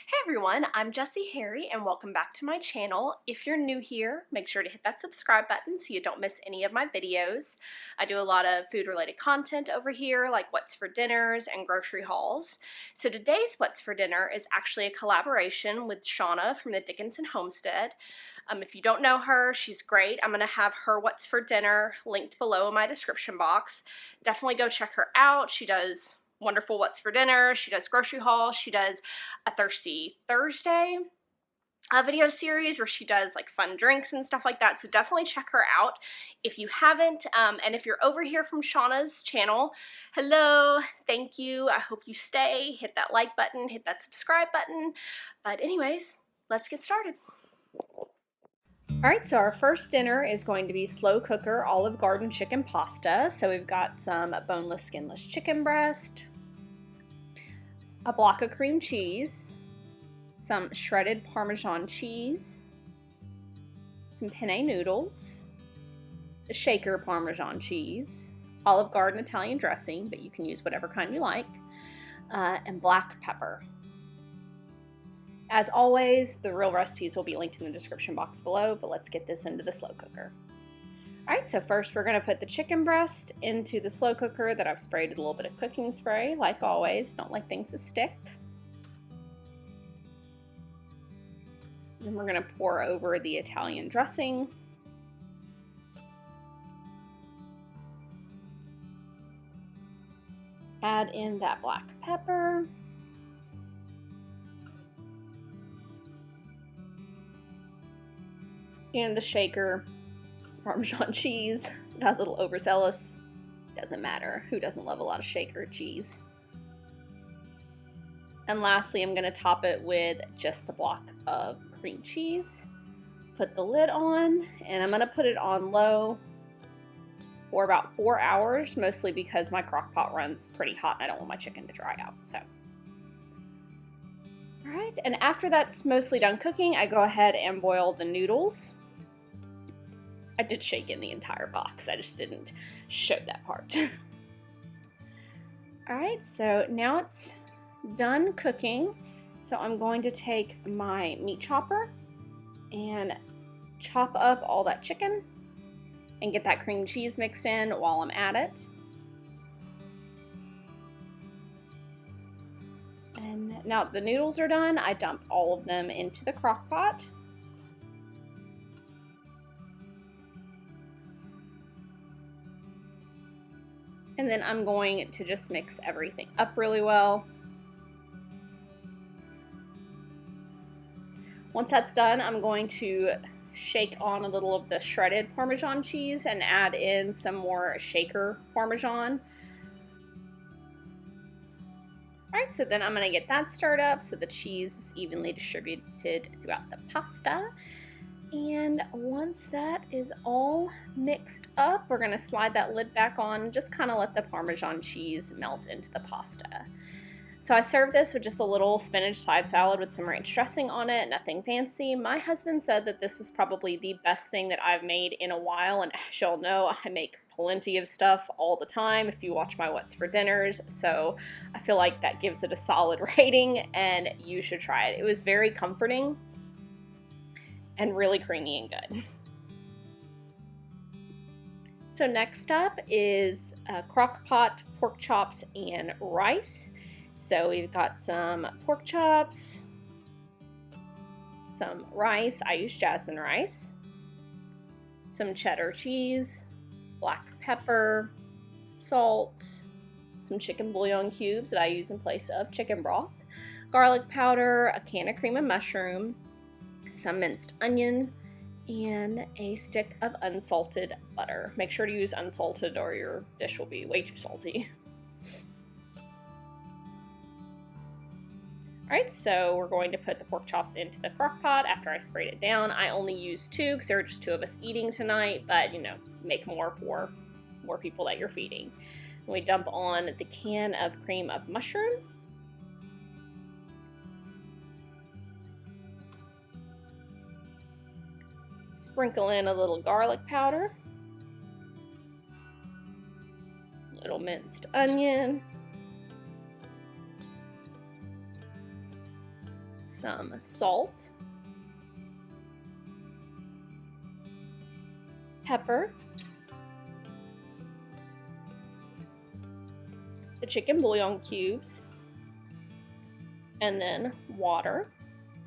Hey everyone, I'm Jessi Harry and welcome back to my channel. If you're new here, make sure to hit that subscribe button so you don't miss any of my videos. I do a lot of food related content over here, like what's for dinners and grocery hauls. So today's what's for dinner is actually a collaboration with Shauna from the Dickinson Homestead. If you don't know her, she's great. I'm going to have her what's for dinner linked below in my description box. Definitely go check her out. She does wonderful what's for dinner. She does grocery hauls. She does a Thirsty Thursday video series where she does like fun drinks and stuff like that. So definitely check her out if you haven't. And if you're over here from Shauna's channel, hello, thank you. I hope you stay. Hit that like button, hit that subscribe button. But anyways, let's get started. All right, so our first dinner is going to be slow cooker Olive Garden chicken pasta. So we've got some boneless, skinless chicken breast, a block of cream cheese, some shredded Parmesan cheese, some penne noodles, the shaker Parmesan cheese, Olive Garden Italian dressing, but you can use whatever kind you like, and black pepper. As always, the real recipes will be linked in the description box below, but let's get this into the slow cooker. All right, so first we're going to put the chicken breast into the slow cooker that I've sprayed with a little bit of cooking spray, like always. Don't like things to stick. Then we're going to pour over the Italian dressing. Add in that black pepper. And the shaker Parmesan cheese. Got a little overzealous. Doesn't matter. Who doesn't love a lot of shaker cheese? And lastly, I'm going to top it with just the block of cream cheese. Put the lid on, and I'm going to put it on low for about 4 hours, mostly because my crock pot runs pretty hot and I don't want my chicken to dry out. So, all right, and after that's mostly done cooking, I go ahead and boil the noodles. I did shake in the entire box. I just didn't show that part. All right, so now it's done cooking. So I'm going to take my meat chopper and chop up all that chicken and get that cream cheese mixed in while I'm at it. And now the noodles are done, I dump all of them into the crock pot. And then I'm going to just mix everything up really well. Once that's done, I'm going to shake on a little of the shredded Parmesan cheese and add in some more shaker Parmesan. All right, so then I'm gonna get that stirred up so the cheese is evenly distributed throughout the pasta. And once that is all mixed up, we're gonna slide that lid back on and just kind of let the Parmesan cheese melt into the pasta. So I served this with just a little spinach side salad with some ranch dressing on it, nothing fancy. My husband said that this was probably the best thing that I've made in a while, and as y'all know, I make plenty of stuff all the time if you watch my What's for Dinners, so I feel like that gives it a solid rating, and you should try it. It was very comforting and really creamy and good. So next up is crock pot pork chops and rice. So we've got some pork chops, some rice, I use jasmine rice, some cheddar cheese, black pepper, salt, some chicken bouillon cubes that I use in place of chicken broth, garlic powder, a can of cream of mushroom, some minced onion, and a stick of unsalted butter. Make sure to use unsalted or your dish will be way too salty. All right, so we're going to put the pork chops into the crock pot after I sprayed it down. I only used 2 because there were just 2 of us eating tonight, but you know, make more for more people that you're feeding. And we dump on the can of cream of mushroom. Sprinkle in a little garlic powder, little minced onion, some salt, pepper, the chicken bouillon cubes, and then water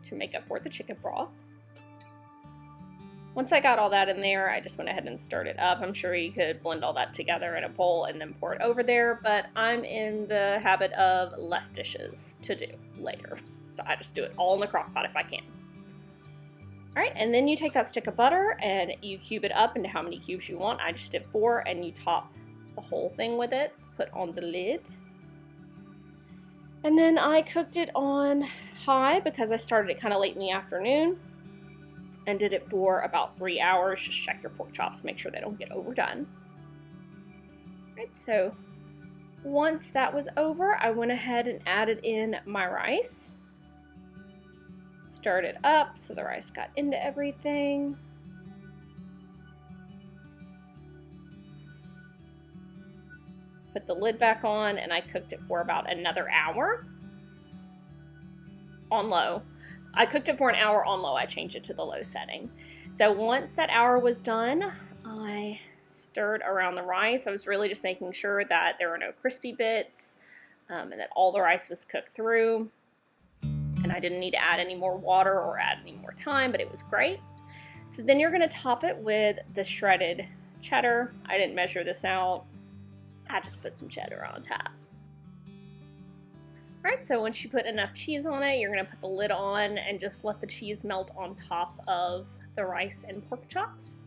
to make up for the chicken broth. Once I got all that in there, I just went ahead and stirred it up. I'm sure you could blend all that together in a bowl and then pour it over there, but I'm in the habit of less dishes to do later. So I just do it all in the crock pot if I can. All right, and then you take that stick of butter and you cube it up into how many cubes you want. I just did 4, and you top the whole thing with it. Put on the lid. And then I cooked it on high because I started it kind of late in the afternoon, and did it for about 3 hours. Just check your pork chops, make sure they don't get overdone. All right, so once that was over, I went ahead and added in my rice. Stirred it up so the rice got into everything. Put the lid back on, and I cooked it for about another hour on low. I cooked it for an hour on low. I changed it to the low setting. So once that hour was done, I stirred around the rice. I was really just making sure that there were no crispy bits, and that all the rice was cooked through. And I didn't need to add any more water or add any more time, but it was great. So then you're gonna top it with the shredded cheddar. I didn't measure this out. I just put some cheddar on top. All right, so once you put enough cheese on it, you're gonna put the lid on and just let the cheese melt on top of the rice and pork chops.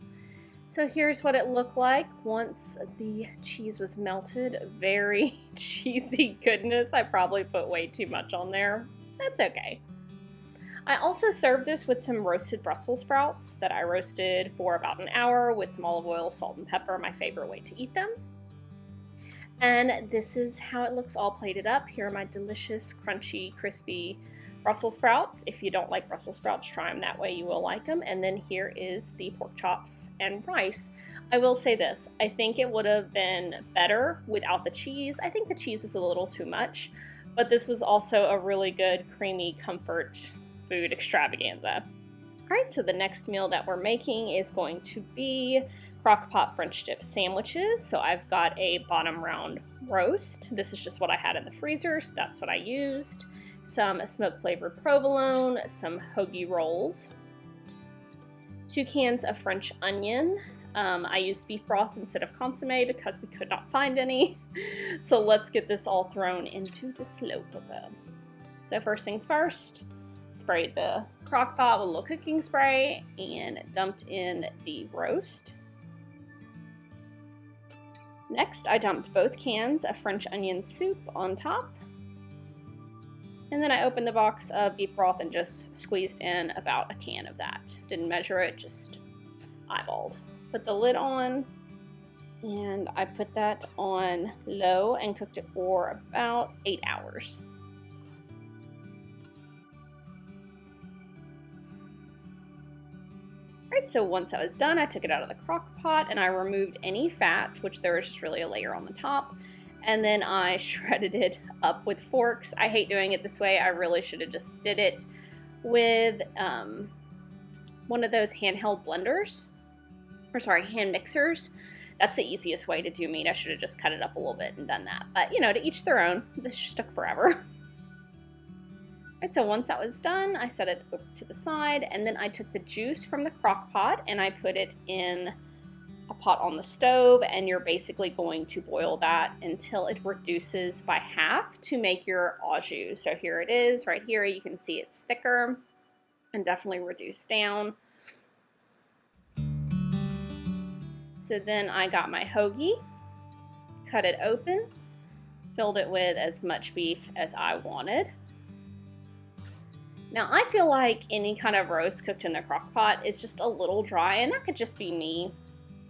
So here's what it looked like once the cheese was melted. Very cheesy goodness. I probably put way too much on there. That's okay. I also served this with some roasted Brussels sprouts that I roasted for about an hour with some olive oil, salt, and pepper, my favorite way to eat them. And this is how it looks all plated up. Here are my delicious, crunchy, crispy Brussels sprouts. If you don't like Brussels sprouts, try them that way, you will like them. And then here is the pork chops and rice. I will say this, I think it would have been better without the cheese. I think the cheese was a little too much, but this was also a really good, creamy comfort food extravaganza. All right, so the next meal that we're making is going to be crock pot French dip sandwiches. So I've got a bottom round roast. This is just what I had in the freezer, so that's what I used. Some smoke flavored provolone, some hoagie rolls, 2 cans of French onion. I used beef broth instead of consomme because we could not find any. So let's get this all thrown into the slow cooker. So first things first, sprayed the crock pot with a little cooking spray and dumped in the roast. Next, I dumped both cans of French onion soup on top. And then I opened the box of beef broth and just squeezed in about a can of that. Didn't measure it, just eyeballed. Put the lid on, and I put that on low and cooked it for about 8 hours. Alright, so once I was done, I took it out of the crock pot and I removed any fat, which there was just really a layer on the top. And then I shredded it up with forks. I hate doing it this way. I really should have just did it with one of those handheld blenders. Or sorry, hand mixers. That's the easiest way to do meat. I should have just cut it up a little bit and done that. But, you know, to each their own. This just took forever. Alright, so once that was done, I set it over to the side, and then I took the juice from the crock pot and I put it in a pot on the stove, and you're basically going to boil that until it reduces by half to make your au jus. So here it is, right here. You can see it's thicker and definitely reduced down. So then I got my hoagie, cut it open, filled it with as much beef as I wanted. Now, I feel like any kind of roast cooked in the crock pot is just a little dry, and that could just be me.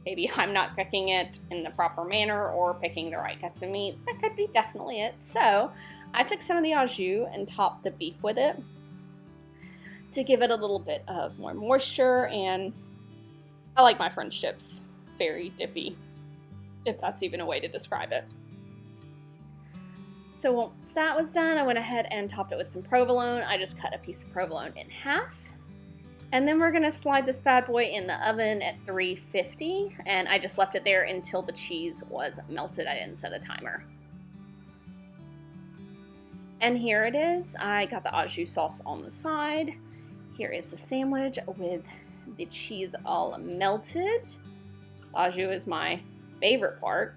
Maybe I'm not cooking it in the proper manner or picking the right cuts of meat. That could be definitely it. So I took some of the au jus and topped the beef with it to give it a little bit of more moisture, and I like my French dips very dippy, if that's even a way to describe it. So once that was done, I went ahead and topped it with some provolone. I just cut a piece of provolone in half. And then we're gonna slide this bad boy in the oven at 350, and I just left it there until the cheese was melted. I didn't set a timer. And here it is. I got the au jus sauce on the side. Here is the sandwich with the cheese all melted. Au jus is my favorite part.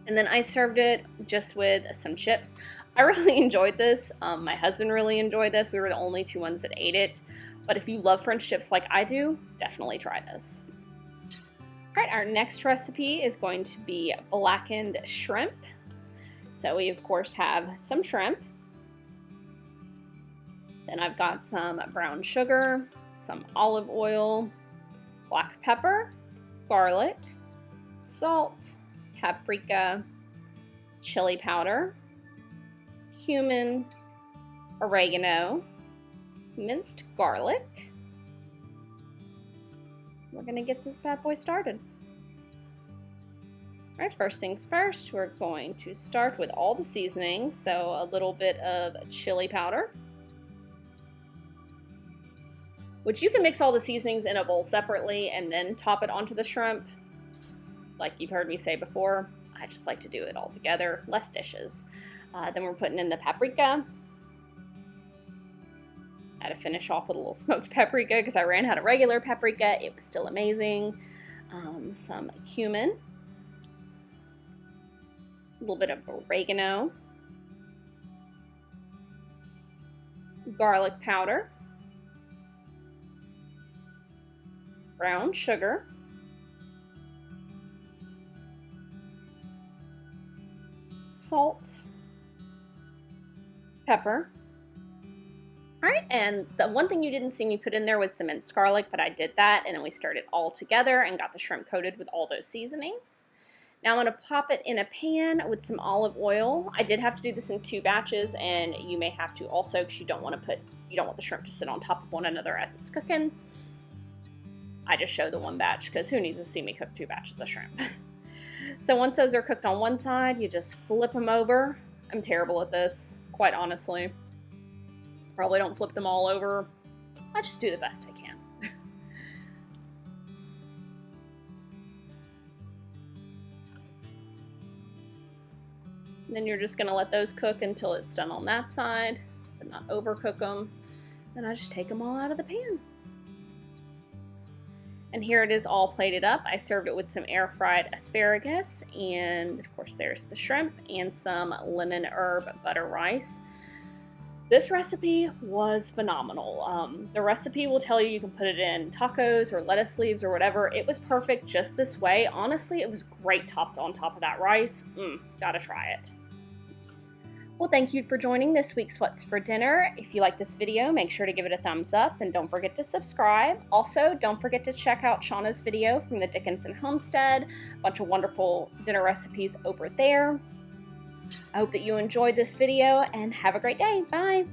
And then I served it just with some chips. I really enjoyed this. My husband really enjoyed this. We were the only two ones that ate it. But if you love French chips like I do, definitely try this. All right, our next recipe is going to be blackened shrimp. So we, of course, have some shrimp. Then I've got some brown sugar, some olive oil, black pepper, garlic, salt, paprika, chili powder, cumin, oregano, minced garlic. We're gonna get this bad boy started. All right, first things first, we're going to start with all the seasonings. So a little bit of chili powder, which you can mix all the seasonings in a bowl separately and then top it onto the shrimp. Like you've heard me say before, I just like to do it all together, less dishes. Then we're putting in the paprika. I had to finish off with a little smoked paprika because I ran out of regular paprika. It was still amazing. Some cumin. A little bit of oregano. Garlic powder. Brown sugar. Salt. Pepper. All right, and the one thing you didn't see me put in there was the minced garlic, but I did that, and then we stirred it all together and got the shrimp coated with all those seasonings. Now I'm gonna pop it in a pan with some olive oil. I did have to do this in 2 batches, and you may have to also, because you don't want the shrimp to sit on top of one another as it's cooking. I just show the 1 batch, because who needs to see me cook 2 batches of shrimp? So once those are cooked on one side, you just flip them over. I'm terrible at this, quite honestly. Probably don't flip them all over. I just do the best I can. And then you're just gonna let those cook until it's done on that side, but not overcook them. Then I just take them all out of the pan. And here it is all plated up. I served it with some air fried asparagus, and of course there's the shrimp and some lemon herb butter rice. This recipe was phenomenal. The recipe will tell you can put it in tacos or lettuce leaves or whatever. It was perfect just this way. Honestly, it was great topped on top of that rice. Gotta try it. Well, thank you for joining this week's What's for Dinner. If you like this video, make sure to give it a thumbs up and don't forget to subscribe. Also, don't forget to check out Shauna's video from the Dickinson Homestead. A bunch of wonderful dinner recipes over there. I hope that you enjoyed this video and have a great day. Bye!